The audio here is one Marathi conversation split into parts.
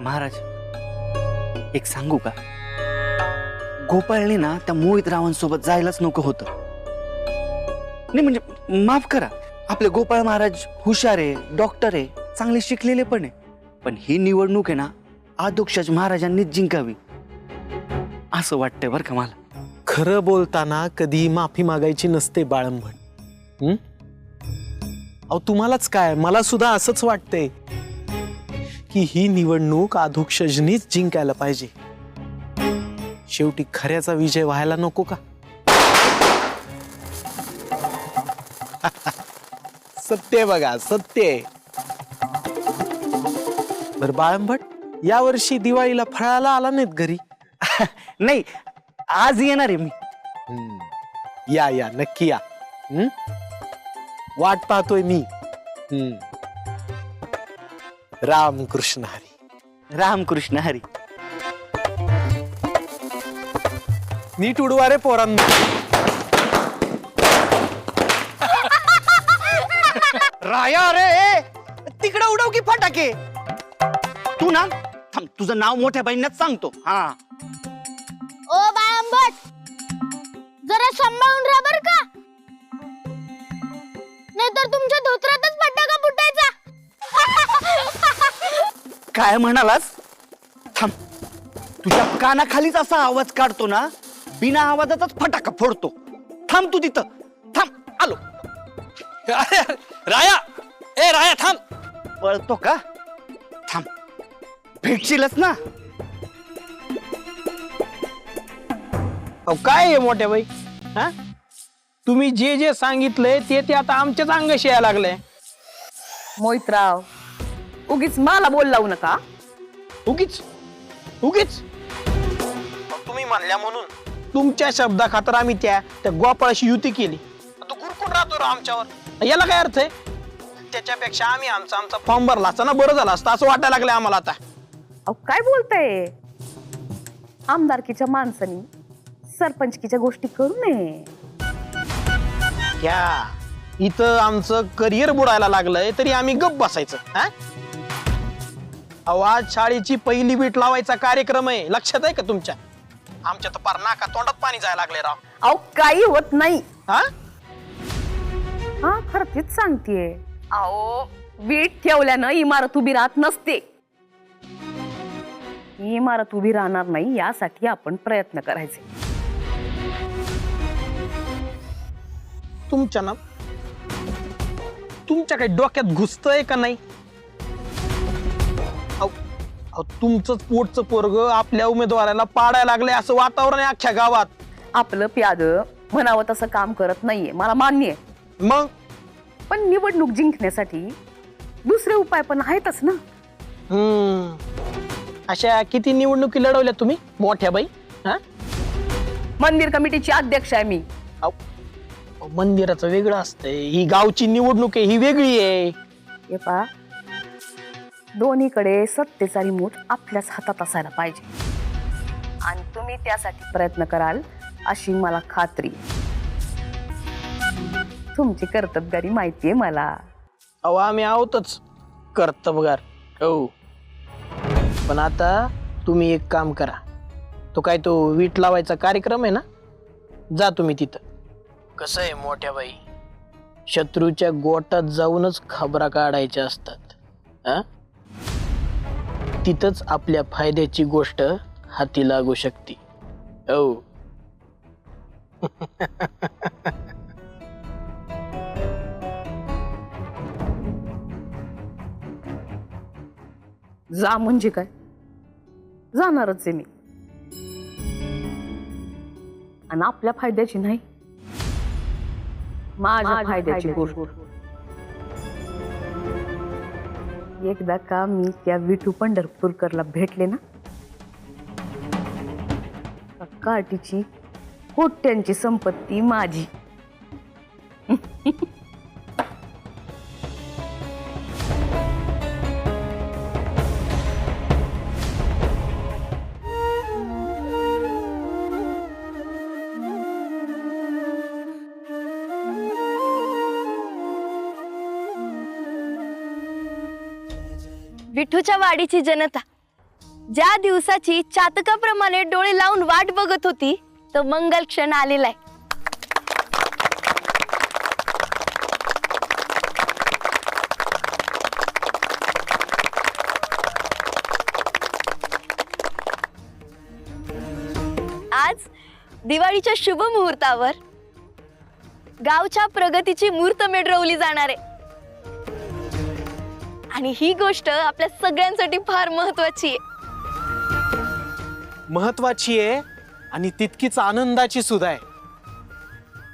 महाराज एक सांगू का? गोपाळने ना त्या मोहित रावांसोबत जायलाच नको होतं. नाही म्हणजे माफ करा, आपले गोपाळ महाराज हुशार आहे, डॉक्टर आहे, चांगले शिकलेले पण आहे. पण ही निवडणूक आहे ना आदोक्षाज महाराजांनीच जिंकावी असं वाटतंय बरं का मला. खरं बोलताना कधी माफी मागायची नसते बाळंभट. अहो तुम्हालाच काय, मला सुद्धा असंच वाटतंय की ही निवडणूक अधोक्षजनीच जिंकायला पाहिजे. शेवटी खऱ्याचा विजय व्हायला नको का? सत्य बघा, सत्य. बर बाळंभट, या वर्षी दिवाळीला फळाला आला नाहीत घरी? नाही, आज येणार आहे मी. या या, नक्की या. वाट पाहतोय मी. रामकृष्ण हरी. रामकृष्ण हरी. नीट उडवा रे पोरांना. राया रे, तिकडे उडव की फटाके. तू ना थांब, तुझं नाव मोठ्या बहिणीत सांगतो. हा ओ बाळंबट, जरा सांभाळून राहा बर का, नाहीतर तुमच्या धोत्रातच फटाका फुटायचा. काय म्हणालास? थांब, तुझ्या कानाखालीच असा आवाज काढतो ना, बिना आवाजातच फटाका फोडतो. थांब तू तिथं, थांब, आलो. राया, ए राया थांब. पळतो का? थांब, भेटशीलच ना. काय आहे मोठ्या बाई, हा? तुम्ही जे जे सांगितलंय ते आता आमच्याच अंगाशी यायला लागलंय. मोहितराव, उगीच मला बोल लावू नका. उगीच उगीच तुम्ही म्हणल्या म्हणून तुमच्या शब्दा खातर आम्ही त्या गोपाळाशी युती केली. तो गुरकुट राहतो आमच्यावर, याला काय अर्थ आहे? त्याच्यापेक्षा आम्ही आमचा फॉर्म भरला असता ना, बरं झालं असतं असं वाटायला लागलंय आम्हाला आता. अहो काय बोलताय? आमदारकीच्या माणसानी सरपंचकीच्या गोष्टी करू नये. क्या इथं आमचं करिअर बुडायला लागलंय तरी आम्ही गप्प बसायचं? हा, अहो आज शाळेची पहिली वीट लावायचा कार्यक्रम आहे, लक्षात आहे का तुमच्या? आमच्या तर पार नाका तोंडात पाणी जायला लागले राव. अहो काही होत नाही. हा, हा खरं तेच सांगतेय. अहो वीट ठेवल्यानं इमारत उभी राहत नसते. इमारत उभी राहणार नाही यासाठी आपण प्रयत्न करायचे. तुमच्या ना तुमच्या काही डोक्यात घुसतंय का नाही? तुमचंच पोटचं पोरग आपल्या उमेदवाराला पाडायला लागले असं वातावरण आहे अख्ख्या गावात. आपलं प्याद म्हणावं तसं काम करत नाहीये, मला मान्य आहे. मग पण निवडणूक जिंकण्यासाठी दुसरे उपाय पण आहेतच ना. अशा किती निवडणुकी लढवल्या तुम्ही मोठ्या बाई? हा, मंदिर कमिटीची अध्यक्ष आहे मी. मंदिराचं वेगळं असतंय, ही गावची निवडणूक आहे ही वेगळी आहे. हे पहा, दोन्हीकडे सत्तेचा रिमोट आपल्याच हातात असायला पाहिजे आणि तुम्ही त्यासाठी प्रयत्न कराल अशी मला खात्री. तुमची कर्तबगारी माहितीये मला. अहो आम्ही आहोतच कर्तबगार. हो, पण आता तुम्ही एक काम करा. तो वीट लावायचा कार्यक्रम आहे ना, जा तुम्ही तिथं. कसं आहे मोठ्या बाई, शत्रूच्या गोटात जाऊनच खबरा काढायच्या असतात. हा, तिथंच आपल्या फायद्याची गोष्ट हाती लागू शकते. हो. जा म्हणजे काय, जाणारच आहे मी. आणि आपल्या फायद्याची नाही, माझ्या फायद्याची गोष्ट. एकदा का मी त्या विठू पंढरपूरकरला भेटले ना, काठीची कोट्यांची संपत्ती माझी. विठूच्या वाडीची जनता ज्या दिवसाची चातकाप्रमाणे डोळे लावून वाट बघत होती तो मंगल क्षण आलेला आहे. आज दिवाळीच्या शुभ मुहूर्तावर गावच्या प्रगतीची मूर्तमेढ रोवली जाणार आहे आणि ही गोष्ट आपल्या सगळ्यांसाठी फार महत्वाची आहे. महत्वाची आहे आणि तितकीच आनंदाची सुद्धा आहे.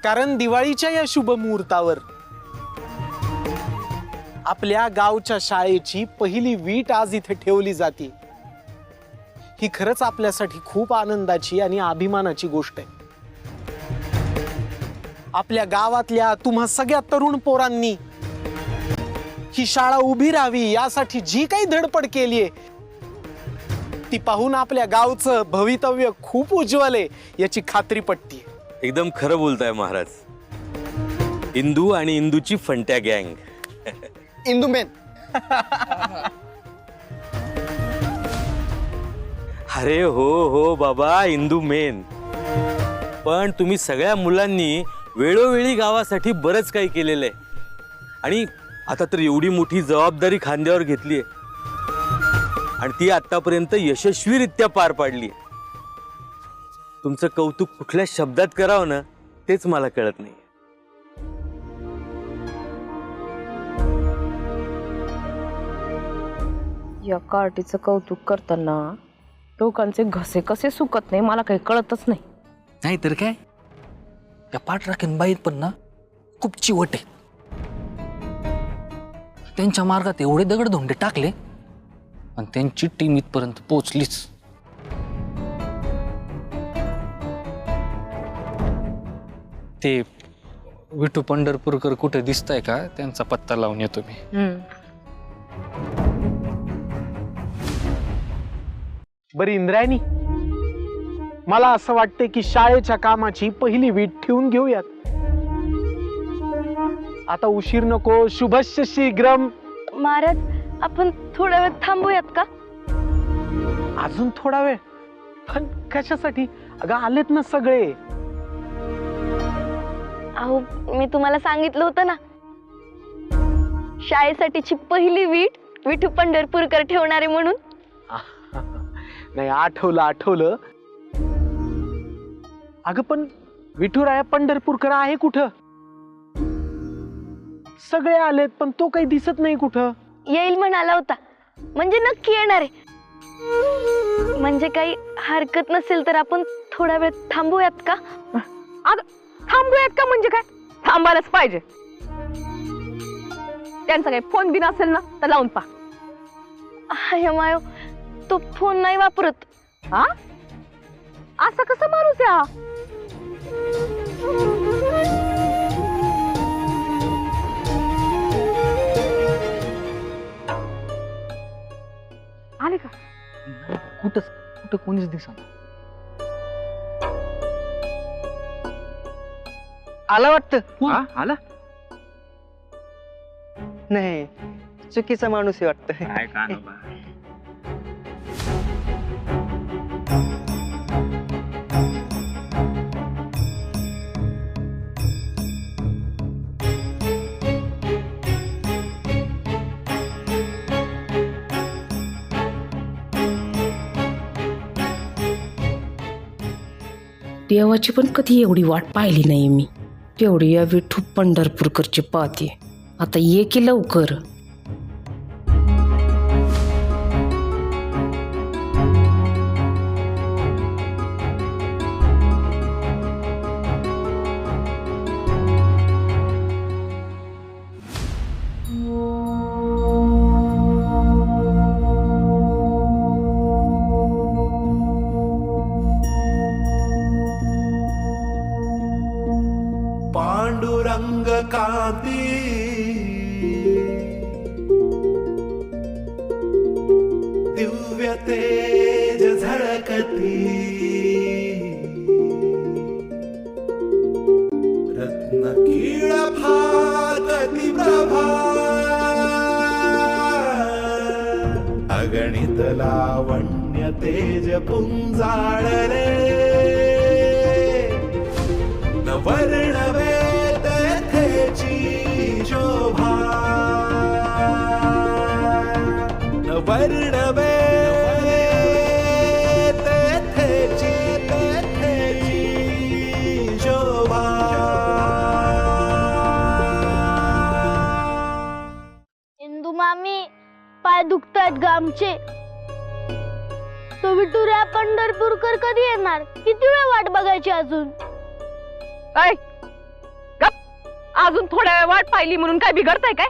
कारण दिवाळीच्या या शुभ मुहूर्तावर आपल्या गावच्या शाळेची पहिली वीट आज इथे ठेवली जाते. ही खरंच आपल्यासाठी खूप आनंदाची आणि अभिमानाची गोष्ट आहे. आपल्या गावातल्या तुम्हा सगळ्या तरुण पोरांनी ही शाळा उभी राहावी यासाठी जी काही धडपड केली आहे ती पाहून आपल्या गावचं भवितव्य खूप उज्ज्वल आहे याची खात्री पटते. एकदम खरं बोलताय महाराज. इंदू आणि इंदूची फंट्या गँग. इंदू मेन. अरे हो हो बाबा, इंदू मेन. पण तुम्ही सगळ्या मुलांनी वेळोवेळी गावासाठी बरंच काही केलेलं आहे आणि आता तर एवढी मोठी जबाबदारी खांद्यावर घेतली आहे आणि ती आतापर्यंत यशस्वीरित्या पार पाडली. तुमचं कौतुक कुठल्या शब्दात करावं ना तेच मला कळत नाही. या कार्टीचं कौतुक करताना लोकांचे घसे कसे सुकत नाही मला काही कळतच नाही. नाहीतर काय, त्या पाठराखीन बाईत पण ना खूप चिवट आहे. त्यांच्या मार्गात एवढे दगडधोंडे टाकले आणि त्यांची टीम इथपर्यंत पोहोचलीच. ते विठू पंढरपूरकर कुठे दिसताय का, त्यांचा पत्ता लावून येतो मी. बरी इंद्रायणी, मला असं वाटतंय की शाळेच्या कामाची पहिली वीट ठेवून घेऊयात. आता उशीर नको. शुभस्य शीघ्रम. महाराज, आपण थोडा वेळ थांबूयात का? अजून थोडा वेळ? पण कशासाठी? अगं आलेत ना सगळे. अहो, मी तुम्हाला सांगितलं होतं ना, शाळेसाठीची पहिली वीट विठू पंढरपूरकर ठेवणारे म्हणून. नाही, आठवलं. अगं पण विठुराया पंढरपूरकर आहे कुठं? सगळे आलेत पण तो काही दिसत नाही कुठं. येईल म्हणाला होता, म्हणजे नक्की येणार आहे. म्हणजे काही हरकत नसेल तर आपण थोडा वेळ थांबूयात का? थांबूयात का म्हणजे काय? थांबायलाच पाहिजे. त्यांचा काही फोन बिन असेल ना तर लावून पहा. हाय मायो, तो फोन नाही वापरत. हा, असं कसं माणूस आहे हा? आले का? कुठं कोणीच दिसत. आला वाटतं. आला नाही, चुकीचा माणूस आहे वाटतं. देवाची पण कधी एवढी वाट पाहिली नाही मी. तेवढी या विठू पंढरपूरकरची पाहते. आता ये की लवकर. पांडुरंग कांती दिव्य तेज झळकती रत्न कीळ फाकती प्रभा अगणित लावण्य पुंजाळले न वर्णवे तेथेची शोभा न वर्णवे तेथेची शोभा. इंदू मामी पाय दुखतायत ग आमचे. तो विठुऱ्या पंढरपूरकर कधी येणार? किती वेळ वाट बघायची अजून? अजून थोड्या वेळ वाट पाहिली म्हणून काय बिघडतंय काय?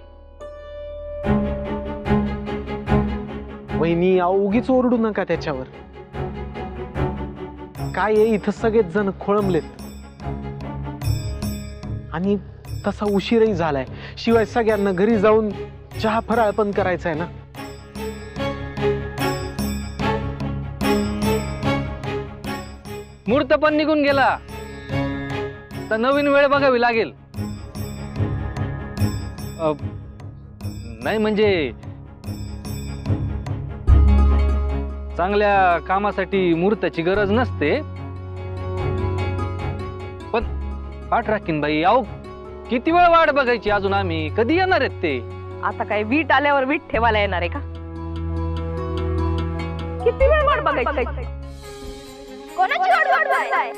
वहिनी अहो उगीच ओरडू नका त्याच्यावर. काय आहे इथं सगळेच जण खोळंबलेत आणि तसा उशीरही झालाय. शिवाय सगळ्यांना घरी जाऊन चहा फराळ पण करायचा आहे ना. मुहूर्त पण निघून गेला तर नवीन वेळ बघावी लागेल. नाही म्हणजे चांगल्या कामासाठी मुहूर्ताची गरज नसते, पण पाठ राखीन बाई. अहो किती वेळ वाट बघायची अजून? आम्ही कधी येणार आहेत ते? आता काय वीट आल्यावर वीट ठेवायला येणार आहे का? किती वेळ वाट बघायची? कोणाची वाट बघताय?